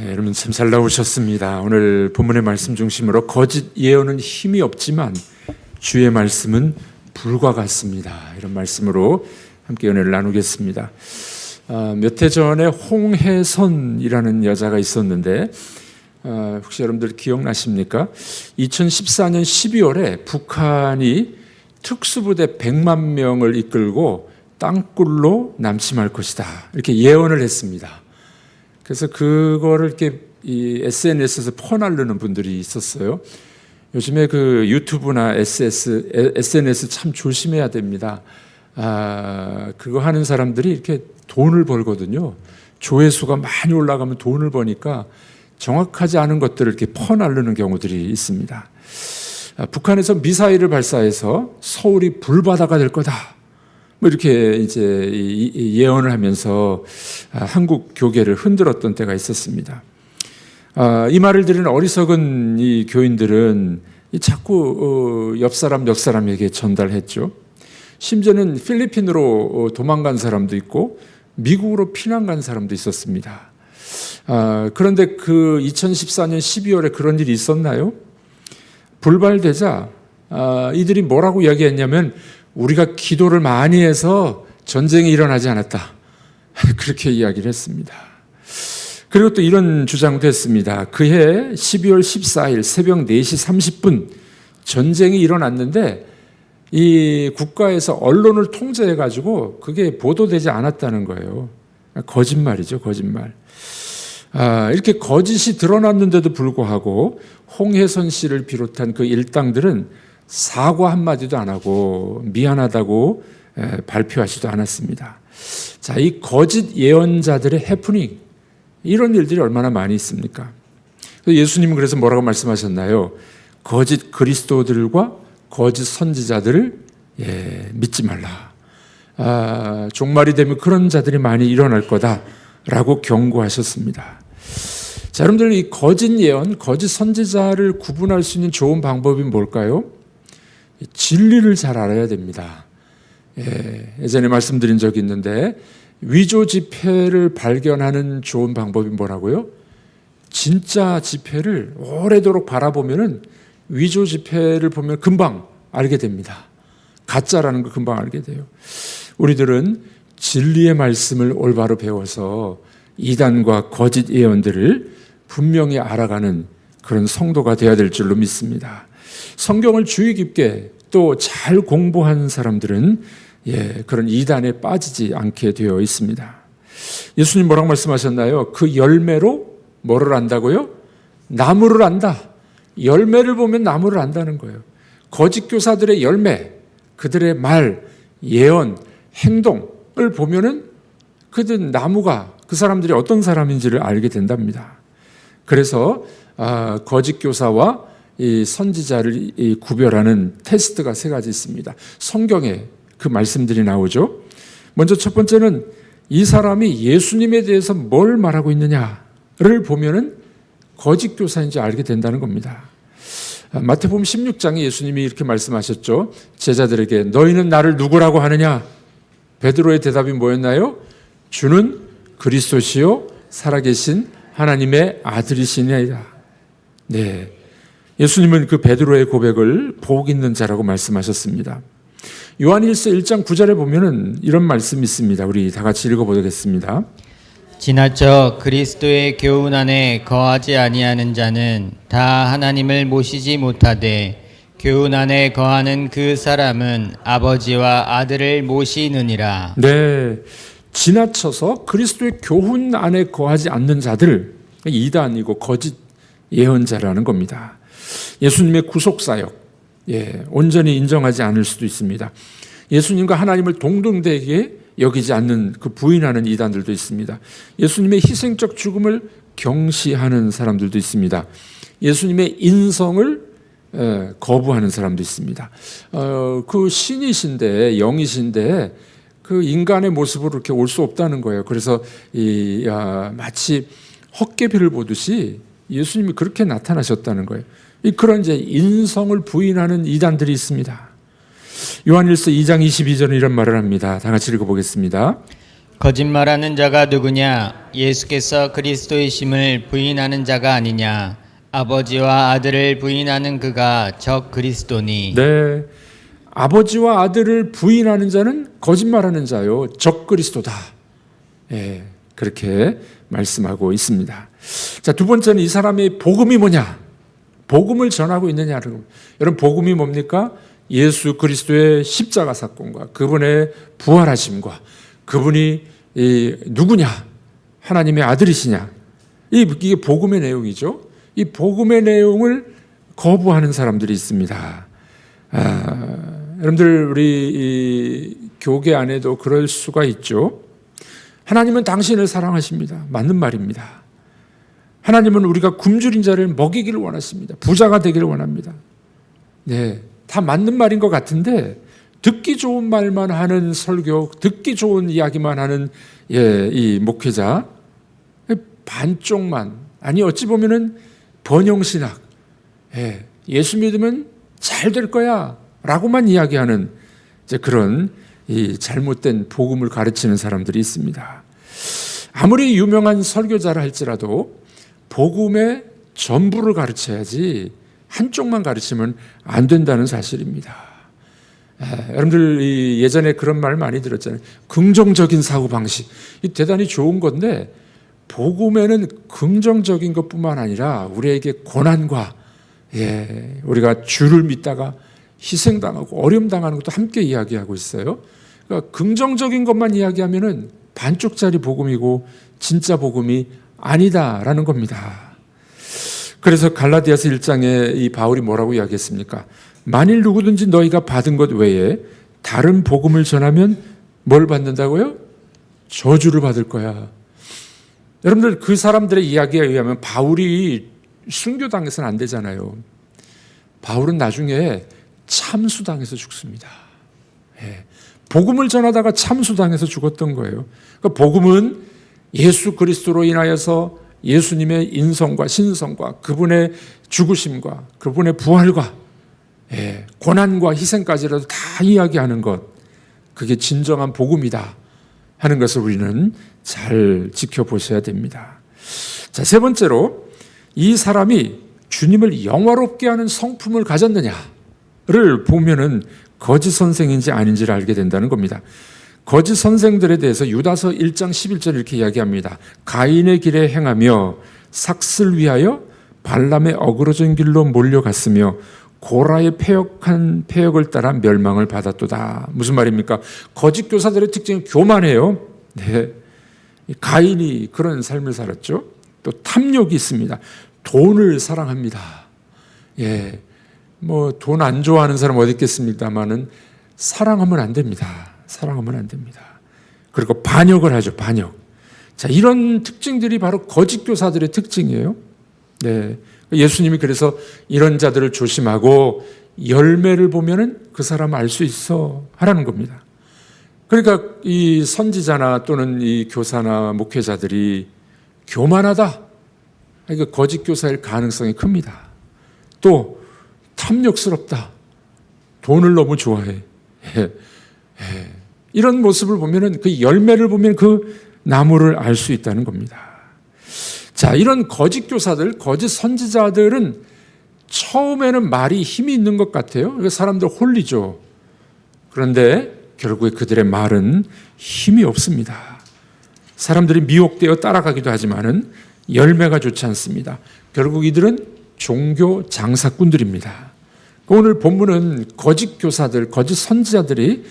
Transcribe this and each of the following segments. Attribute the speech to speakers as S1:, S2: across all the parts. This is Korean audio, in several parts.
S1: 여러분 참 잘 나오셨습니다. 오늘 본문의 말씀 중심으로 거짓 예언은 힘이 없지만 주의 말씀은 불과 같습니다. 이런 말씀으로 함께 은혜를 나누겠습니다. 몇 해 전에 홍혜선이라는 여자가 있었는데 혹시 여러분들 기억나십니까? 2014년 12월에 북한이 특수부대 100만 명을 이끌고 땅굴로 남침할 것이다 이렇게 예언을 했습니다. 그래서 그거를 이렇게 이 SNS에서 퍼날르는 분들이 있었어요. 요즘에 그 유튜브나 SNS 참 조심해야 됩니다. 그거 하는 사람들이 이렇게 돈을 벌거든요. 조회수가 많이 올라가면 돈을 버니까 정확하지 않은 것들을 이렇게 퍼날르는 경우들이 있습니다. 북한에서 미사일을 발사해서 서울이 불바다가 될 거다. 뭐 이렇게 이제 예언을 하면서 한국 교계를 흔들었던 때가 있었습니다. 이 말을 들은 어리석은 이 교인들은 자꾸 옆 사람에게 전달했죠. 심지어는 필리핀으로 도망간 사람도 있고 미국으로 피난 간 사람도 있었습니다. 그런데 그 2014년 12월에 그런 일이 있었나요? 불발되자 이들이 뭐라고 이야기했냐면 우리가 기도를 많이 해서 전쟁이 일어나지 않았다. 그렇게 이야기를 했습니다. 그리고 또 이런 주장도 했습니다. 그해 12월 14일 새벽 4시 30분 전쟁이 일어났는데 이 국가에서 언론을 통제해가지고 그게 보도되지 않았다는 거예요. 거짓말이죠, 거짓말. 이렇게 거짓이 드러났는데도 불구하고 홍혜선 씨를 비롯한 그 일당들은 사과 한마디도 안 하고 미안하다고 발표하지도 않았습니다. 자, 이 거짓 예언자들의 해프닝, 이런 일들이 얼마나 많이 있습니까? 예수님은 그래서 뭐라고 말씀하셨나요? 거짓 그리스도들과 거짓 선지자들을 믿지 말라. 종말이 되면 그런 자들이 많이 일어날 거다라고 경고하셨습니다. 자, 여러분들 이 거짓 예언, 거짓 선지자를 구분할 수 있는 좋은 방법이 뭘까요? 진리를 잘 알아야 됩니다. 예전에 말씀드린 적이 있는데 위조 지폐를 발견하는 좋은 방법이 뭐라고요? 진짜 지폐를 오래도록 바라보면은 위조 지폐를 보면 금방 알게 됩니다. 가짜라는 거 금방 알게 돼요. 우리들은 진리의 말씀을 올바로 배워서 이단과 거짓 예언들을 분명히 알아가는 그런 성도가 되어야 될 줄로 믿습니다. 성경을 주의 깊게 또 잘 공부한 사람들은 그런 이단에 빠지지 않게 되어 있습니다. 예수님 뭐라고 말씀하셨나요? 그 열매로 뭐를 안다고요? 나무를 안다. 열매를 보면 나무를 안다는 거예요. 거짓 교사들의 열매, 그들의 말, 예언, 행동을 보면은 그들 나무가 그 사람들이 어떤 사람인지를 알게 된답니다. 그래서 거짓 교사와 이 선지자를 구별하는 테스트가 3가지 있습니다. 성경에 그 말씀들이 나오죠. 먼저 첫 번째는 이 사람이 예수님에 대해서 뭘 말하고 있느냐를 보면은 거짓 교사인지 알게 된다는 겁니다. 마태복음 16장에 예수님이 이렇게 말씀하셨죠. 제자들에게 너희는 나를 누구라고 하느냐? 베드로의 대답이 뭐였나요? 주는 그리스도시요 살아계신 하나님의 아들이시니이다. 네, 예수님은 그 베드로의 고백을 복 있는 자라고 말씀하셨습니다. 요한일서 1장 9절에 보면은 이런 말씀이 있습니다. 우리 다 같이 읽어보겠습니다.
S2: 지나쳐 그리스도의 교훈 안에 거하지 아니하는 자는 다 하나님을 모시지 못하되 교훈 안에 거하는 그 사람은 아버지와 아들을 모시느니라.
S1: 네, 지나쳐서 그리스도의 교훈 안에 거하지 않는 자들, 이단이고 거짓 예언자라는 겁니다. 예수님의 구속사역, 온전히 인정하지 않을 수도 있습니다. 예수님과 하나님을 동등되게 여기지 않는 그 부인하는 이단들도 있습니다. 예수님의 희생적 죽음을 경시하는 사람들도 있습니다. 예수님의 인성을 거부하는 사람도 있습니다. 그 신이신데, 영이신데 그 인간의 모습으로 이렇게 올 수 없다는 거예요. 그래서 마치 헛개비를 보듯이 예수님이 그렇게 나타나셨다는 거예요. 그런 이제 인성을 부인하는 이단들이 있습니다. 요한일서 2장 22절은 이런 말을 합니다. 다 같이 읽어보겠습니다.
S2: 거짓말하는 자가 누구냐? 예수께서 그리스도이심을 부인하는 자가 아니냐? 아버지와 아들을 부인하는 그가 적 그리스도니.
S1: 네, 아버지와 아들을 부인하는 자는 거짓말하는 자요, 적 그리스도다. 예, 그렇게 말씀하고 있습니다. 자, 두 번째는 이 사람의 복음이 뭐냐? 복음을 전하고 있느냐는 겁니다. 여러분, 복음이 뭡니까? 예수 그리스도의 십자가 사건과 그분의 부활하심과 그분이 누구냐? 하나님의 아들이시냐? 이게 복음의 내용이죠. 이 복음의 내용을 거부하는 사람들이 있습니다. 여러분들, 우리 이 교계 안에도 그럴 수가 있죠. 하나님은 당신을 사랑하십니다. 맞는 말입니다. 하나님은 우리가 굶주린 자를 먹이기를 원하십니다. 부자가 되기를 원합니다. 네, 다 맞는 말인 것 같은데 듣기 좋은 말만 하는 설교, 듣기 좋은 이야기만 하는 이 목회자, 반쪽만, 아니 어찌 보면은 번영신학, 예수 믿으면 잘 될 거야 라고만 이야기하는 이제 그런 이 잘못된 복음을 가르치는 사람들이 있습니다. 아무리 유명한 설교자라 할지라도 복음의 전부를 가르쳐야지 한쪽만 가르치면 안 된다는 사실입니다. 여러분들 예전에 그런 말 많이 들었잖아요. 긍정적인 사고방식. 이 대단히 좋은 건데 복음에는 긍정적인 것뿐만 아니라 우리에게 고난과 우리가 주를 믿다가 희생당하고 어려움당하는 것도 함께 이야기하고 있어요. 그러니까 긍정적인 것만 이야기하면은 반쪽짜리 복음이고 진짜 복음이 아니다라는 겁니다. 그래서 갈라디아서 1장에 이 바울이 뭐라고 이야기했습니까? 만일 누구든지 너희가 받은 것 외에 다른 복음을 전하면 뭘 받는다고요? 저주를 받을 거야. 여러분들, 그 사람들의 이야기에 의하면 바울이 순교당해서는 안 되잖아요. 바울은 나중에 참수당해서 죽습니다. 복음을 전하다가 참수당해서 죽었던 거예요. 그러니까 복음은 예수 그리스도로 인하여서 예수님의 인성과 신성과 그분의 죽으심과 그분의 부활과 고난과 희생까지라도 다 이야기하는 것, 그게 진정한 복음이다 하는 것을 우리는 잘 지켜보셔야 됩니다. 자, 세 번째로 이 사람이 주님을 영화롭게 하는 성품을 가졌느냐를 보면은 거짓 선생인지 아닌지를 알게 된다는 겁니다. 거짓 선생들에 대해서 유다서 1장 11절 이렇게 이야기합니다. 가인의 길에 행하며 삭슬 위하여 발람의 어그러진 길로 몰려갔으며 고라의 패역을 따라 멸망을 받았도다. 무슨 말입니까? 거짓 교사들의 특징은 교만해요. 네. 가인이 그런 삶을 살았죠. 또 탐욕이 있습니다. 돈을 사랑합니다. 뭐 돈 안 좋아하는 사람 어디 있겠습니다만은 사랑하면 안 됩니다. 사랑하면 안 됩니다. 그리고 반역을 하죠. 반역. 자, 이런 특징들이 바로 거짓 교사들의 특징이에요. 네. 예수님이 그래서 이런 자들을 조심하고 열매를 보면은 그 사람 알 수 있어 하라는 겁니다. 그러니까 이 선지자나 또는 이 교사나 목회자들이 교만하다. 그러니까 거짓 교사일 가능성이 큽니다. 또 탐욕스럽다. 돈을 너무 좋아해. 이런 모습을 보면은 그 열매를 보면 그 나무를 알 수 있다는 겁니다. 자, 이런 거짓 교사들, 거짓 선지자들은 처음에는 말이 힘이 있는 것 같아요. 그러니까 사람들 홀리죠. 그런데 결국에 그들의 말은 힘이 없습니다. 사람들이 미혹되어 따라가기도 하지만은 열매가 좋지 않습니다. 결국 이들은 종교 장사꾼들입니다. 오늘 본문은 거짓 교사들, 거짓 선지자들이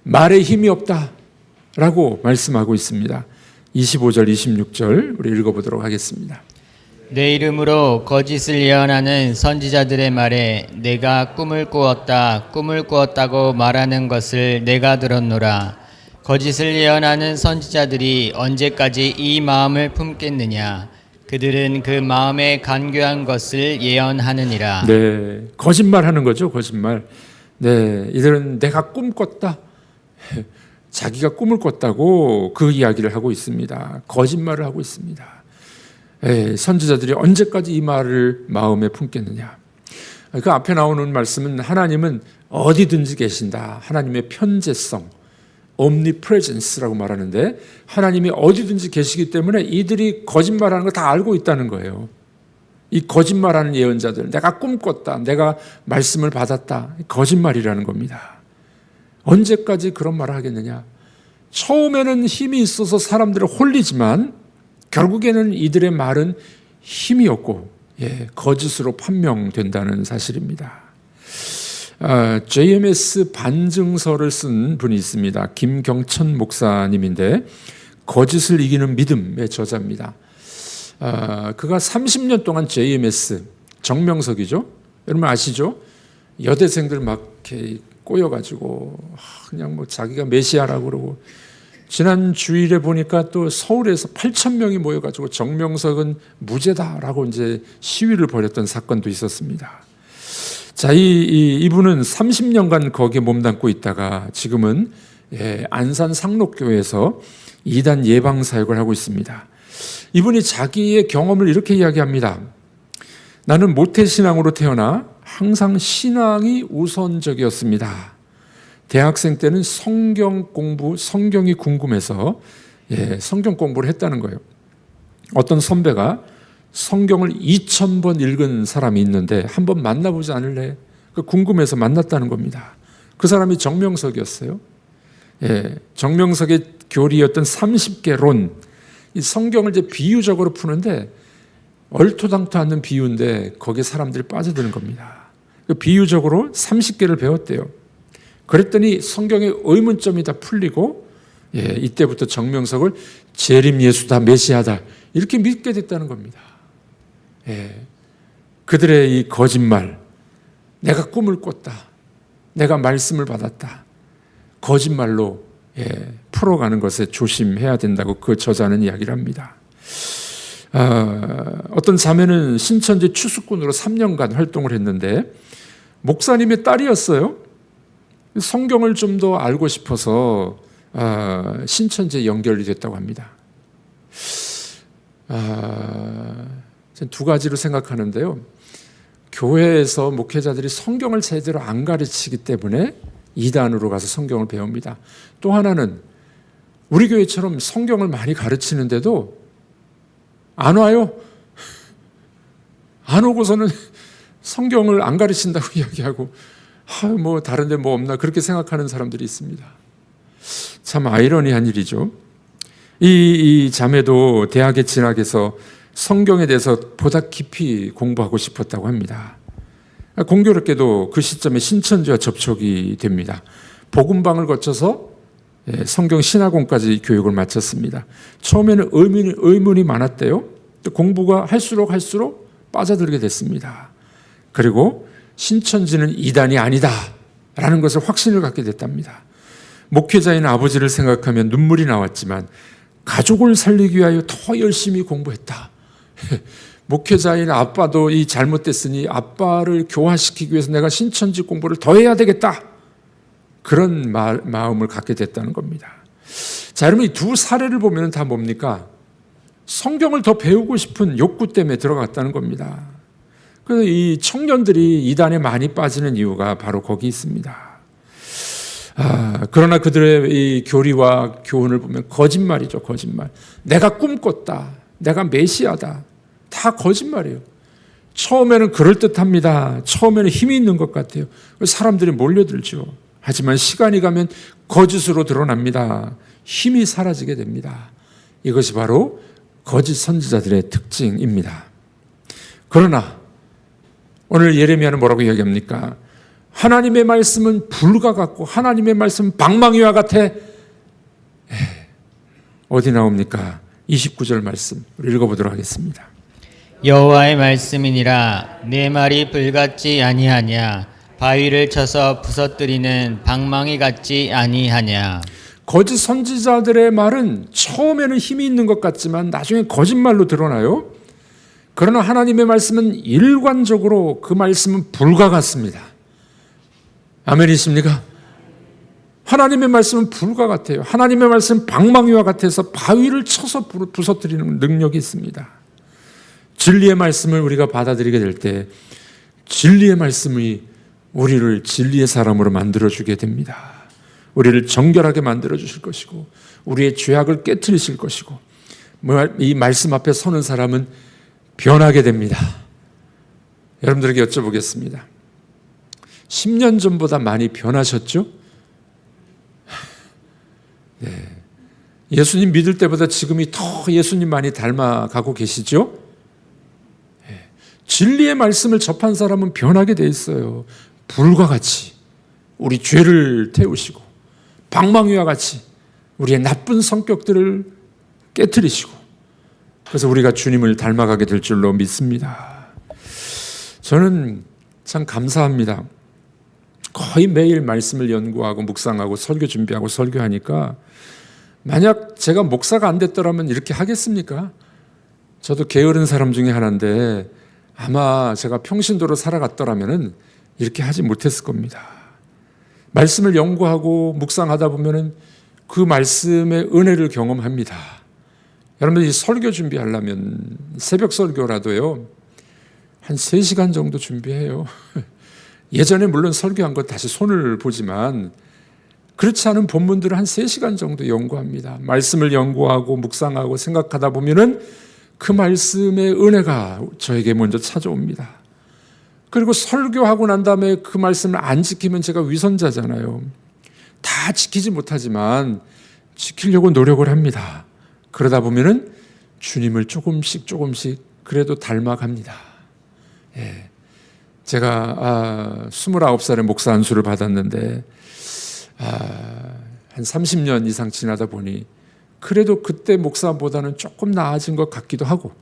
S1: 말에 힘이 없다라고 말씀하고 있습니다. 25절, 26절 우리 읽어보도록 하겠습니다.
S2: 내 이름으로 거짓을 예언하는 선지자들의 말에 내가 꿈을 꾸었다고 말하는 것을 내가 들었노라. 거짓을 예언하는 선지자들이 언제까지 이 마음을 품겠느냐. 그들은 그 마음에 간교한 것을 예언하느니라.
S1: 네, 거짓말하는 거죠. 거짓말. 네, 이들은 내가 꿈꿨다. 자기가 꿈을 꿨다고 그 이야기를 하고 있습니다. 거짓말을 하고 있습니다. 선지자들이 언제까지 이 말을 마음에 품겠느냐. 그 앞에 나오는 말씀은 하나님은 어디든지 계신다. 하나님의 편재성. omnipresence라고 말하는데 하나님이 어디든지 계시기 때문에 이들이 거짓말하는 거 다 알고 있다는 거예요. 이 거짓말하는 예언자들, 내가 꿈꿨다, 내가 말씀을 받았다, 거짓말이라는 겁니다. 언제까지 그런 말을 하겠느냐? 처음에는 힘이 있어서 사람들을 홀리지만 결국에는 이들의 말은 힘이 없고 거짓으로 판명된다는 사실입니다. JMS 반증서를 쓴 분이 있습니다. 김경천 목사님인데 거짓을 이기는 믿음의 저자입니다. 그가 30년 동안 JMS 정명석이죠. 여러분 아시죠? 여대생들 막 이렇게 꼬여가지고 그냥 뭐 자기가 메시아라고 그러고 지난 주일에 보니까 또 서울에서 8,000명이 모여가지고 정명석은 무죄다라고 이제 시위를 벌였던 사건도 있었습니다. 자, 이분은 30년간 거기에 몸담고 있다가 지금은 안산 상록교회에서 이단 예방 사역을 하고 있습니다. 이분이 자기의 경험을 이렇게 이야기합니다. 나는 모태신앙으로 태어나 항상 신앙이 우선적이었습니다. 대학생 때는 성경이 궁금해서 성경 공부를 했다는 거예요. 어떤 선배가 성경을 2,000번 읽은 사람이 있는데 한번 만나보지 않을래? 궁금해서 만났다는 겁니다. 그 사람이 정명석이었어요. 정명석의 교리였던 30개 론, 이 성경을 이제 비유적으로 푸는데 얼토당토 않는 비유인데 거기에 사람들이 빠져드는 겁니다. 비유적으로 30개를 배웠대요. 그랬더니 성경의 의문점이 다 풀리고 이때부터 정명석을 재림 예수다, 메시아다 이렇게 믿게 됐다는 겁니다. 그들의 이 거짓말, 내가 꿈을 꿨다, 내가 말씀을 받았다, 거짓말로 풀어가는 것에 조심해야 된다고 그 저자는 이야기를 합니다. 어떤 자매는 신천지 추수꾼으로 3년간 활동을 했는데 목사님의 딸이었어요. 성경을 좀 더 알고 싶어서 신천지에 연결이 됐다고 합니다. 두 가지로 생각하는데요. 교회에서 목회자들이 성경을 제대로 안 가르치기 때문에 이단으로 가서 성경을 배웁니다. 또 하나는 우리 교회처럼 성경을 많이 가르치는데도 안 와요. 안 오고서는 성경을 안 가르친다고 이야기하고 뭐 다른 데 뭐 없나 그렇게 생각하는 사람들이 있습니다. 참 아이러니한 일이죠. 이 자매도 대학에 진학해서 성경에 대해서 보다 깊이 공부하고 싶었다고 합니다. 공교롭게도 그 시점에 신천지와 접촉이 됩니다. 복음방을 거쳐서 성경 신학원까지 교육을 마쳤습니다. 처음에는 의문이 많았대요. 또 공부가 할수록 빠져들게 됐습니다. 그리고 신천지는 이단이 아니다 라는 것을 확신을 갖게 됐답니다. 목회자인 아버지를 생각하면 눈물이 나왔지만 가족을 살리기 위하여 더 열심히 공부했다. 목회자인 아빠도 이 잘못됐으니 아빠를 교화시키기 위해서 내가 신천지 공부를 더 해야 되겠다. 그런 마음을 갖게 됐다는 겁니다. 자, 여러분 이 두 사례를 보면 다 뭡니까? 성경을 더 배우고 싶은 욕구 때문에 들어갔다는 겁니다. 그래서 이 청년들이 이단에 많이 빠지는 이유가 바로 거기 있습니다. 그러나 그들의 이 교리와 교훈을 보면 거짓말이죠, 거짓말. 내가 꿈꿨다, 내가 메시아다, 다 거짓말이에요. 처음에는 그럴듯합니다. 처음에는 힘이 있는 것 같아요. 사람들이 몰려들죠. 하지만 시간이 가면 거짓으로 드러납니다. 힘이 사라지게 됩니다. 이것이 바로 거짓 선지자들의 특징입니다. 그러나 오늘 예레미야는 뭐라고 이야기합니까? 하나님의 말씀은 불과 같고 하나님의 말씀은 방망이와 같아. 어디 나옵니까? 29절 말씀 우리 읽어보도록 하겠습니다.
S2: 여호와의 말씀이니라 내 말이 불같지 아니하냐 바위를 쳐서 부서뜨리는 방망이 같지 아니하냐.
S1: 거짓 선지자들의 말은 처음에는 힘이 있는 것 같지만 나중에 거짓말로 드러나요. 그러나 하나님의 말씀은 일관적으로 그 말씀은 불과 같습니다. 아멘이십니까? 하나님의 말씀은 불과 같아요. 하나님의 말씀은 방망이와 같아서 바위를 쳐서 부서뜨리는 능력이 있습니다. 진리의 말씀을 우리가 받아들이게 될 때 진리의 말씀이 우리를 진리의 사람으로 만들어주게 됩니다. 우리를 정결하게 만들어 주실 것이고 우리의 죄악을 깨트리실 것이고 이 말씀 앞에 서는 사람은 변하게 됩니다. 여러분들에게 여쭤보겠습니다. 10년 전보다 많이 변하셨죠? 네. 예수님 믿을 때보다 지금이 더 예수님 많이 닮아가고 계시죠? 네. 진리의 말씀을 접한 사람은 변하게 돼 있어요. 불과 같이 우리 죄를 태우시고 방망이와 같이 우리의 나쁜 성격들을 깨트리시고 그래서 우리가 주님을 닮아가게 될 줄로 믿습니다. 저는 참 감사합니다. 거의 매일 말씀을 연구하고 묵상하고 설교 준비하고 설교하니까 만약 제가 목사가 안 됐더라면 이렇게 하겠습니까? 저도 게으른 사람 중에 하나인데 아마 제가 평신도로 살아갔더라면 이렇게 하지 못했을 겁니다. 말씀을 연구하고 묵상하다 보면 그 말씀의 은혜를 경험합니다. 여러분들이 설교 준비하려면 새벽 설교라도요 한 3시간 정도 준비해요. 예전에 물론 설교한 것 다시 손을 보지만 그렇지 않은 본문들을 한 3시간 정도 연구합니다. 말씀을 연구하고 묵상하고 생각하다 보면은 그 말씀의 은혜가 저에게 먼저 찾아옵니다. 그리고 설교하고 난 다음에 그 말씀을 안 지키면 제가 위선자잖아요. 다 지키지 못하지만 지키려고 노력을 합니다. 그러다 보면은 주님을 조금씩 그래도 닮아갑니다. 예. 제가 29살에 목사 안수를 받았는데 한 30년 이상 지나다 보니 그래도 그때 목사보다는 조금 나아진 것 같기도 하고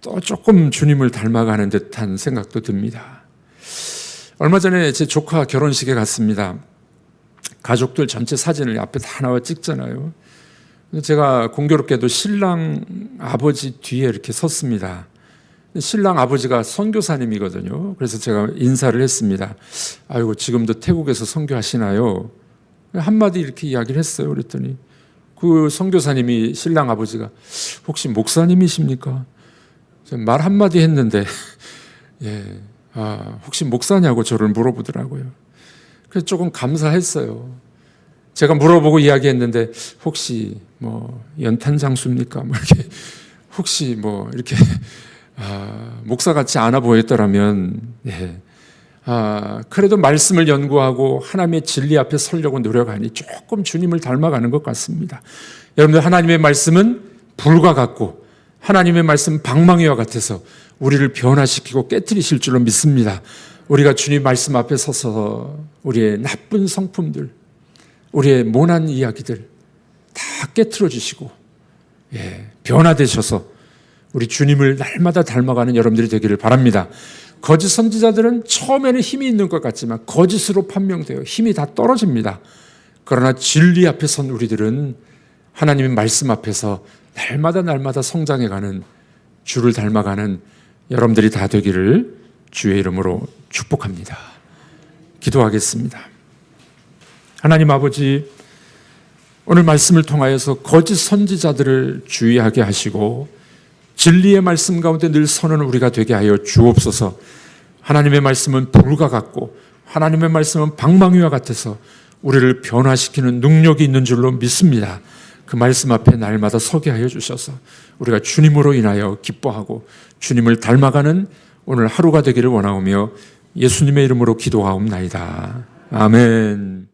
S1: 또 조금 주님을 닮아가는 듯한 생각도 듭니다. 얼마 전에 제 조카 결혼식에 갔습니다. 가족들 전체 사진을 앞에 다 나와 찍잖아요. 제가 공교롭게도 신랑 아버지 뒤에 이렇게 섰습니다. 신랑 아버지가 선교사님이거든요. 그래서 제가 인사를 했습니다. 아이고 지금도 태국에서 선교하시나요? 한마디 이렇게 이야기를 했어요. 그랬더니 그 선교사님이 신랑 아버지가 혹시 목사님이십니까? 말 한마디 했는데 예, 혹시 목사냐고 저를 물어보더라고요. 그래서 조금 감사했어요. 제가 물어보고 이야기했는데 혹시 뭐 연탄장수입니까? 뭐 이렇게 혹시 뭐 이렇게 목사 같지 않아 보였더라면 예. 그래도 말씀을 연구하고 하나님의 진리 앞에 서려고 노력하니 조금 주님을 닮아가는 것 같습니다. 여러분들 하나님의 말씀은 불과 같고 하나님의 말씀 방망이와 같아서 우리를 변화시키고 깨트리실 줄로 믿습니다. 우리가 주님 말씀 앞에 서서 우리의 나쁜 성품들, 우리의 모난 이야기들 다 깨트려 주시고 변화되셔서 우리 주님을 날마다 닮아가는 여러분들이 되기를 바랍니다. 거짓 선지자들은 처음에는 힘이 있는 것 같지만 거짓으로 판명되어 힘이 다 떨어집니다. 그러나 진리 앞에 선 우리들은 하나님의 말씀 앞에서 날마다 성장해가는 주를 닮아가는 여러분들이 다 되기를 주의 이름으로 축복합니다. 기도하겠습니다. 하나님 아버지, 오늘 말씀을 통하여서 거짓 선지자들을 주의하게 하시고 진리의 말씀 가운데 늘 서는 우리가 되게 하여 주옵소서. 하나님의 말씀은 불과 같고 하나님의 말씀은 방망이와 같아서 우리를 변화시키는 능력이 있는 줄로 믿습니다. 그 말씀 앞에 날마다 서게 하여 주셔서 우리가 주님으로 인하여 기뻐하고 주님을 닮아가는 오늘 하루가 되기를 원하오며 예수님의 이름으로 기도하옵나이다. 아멘.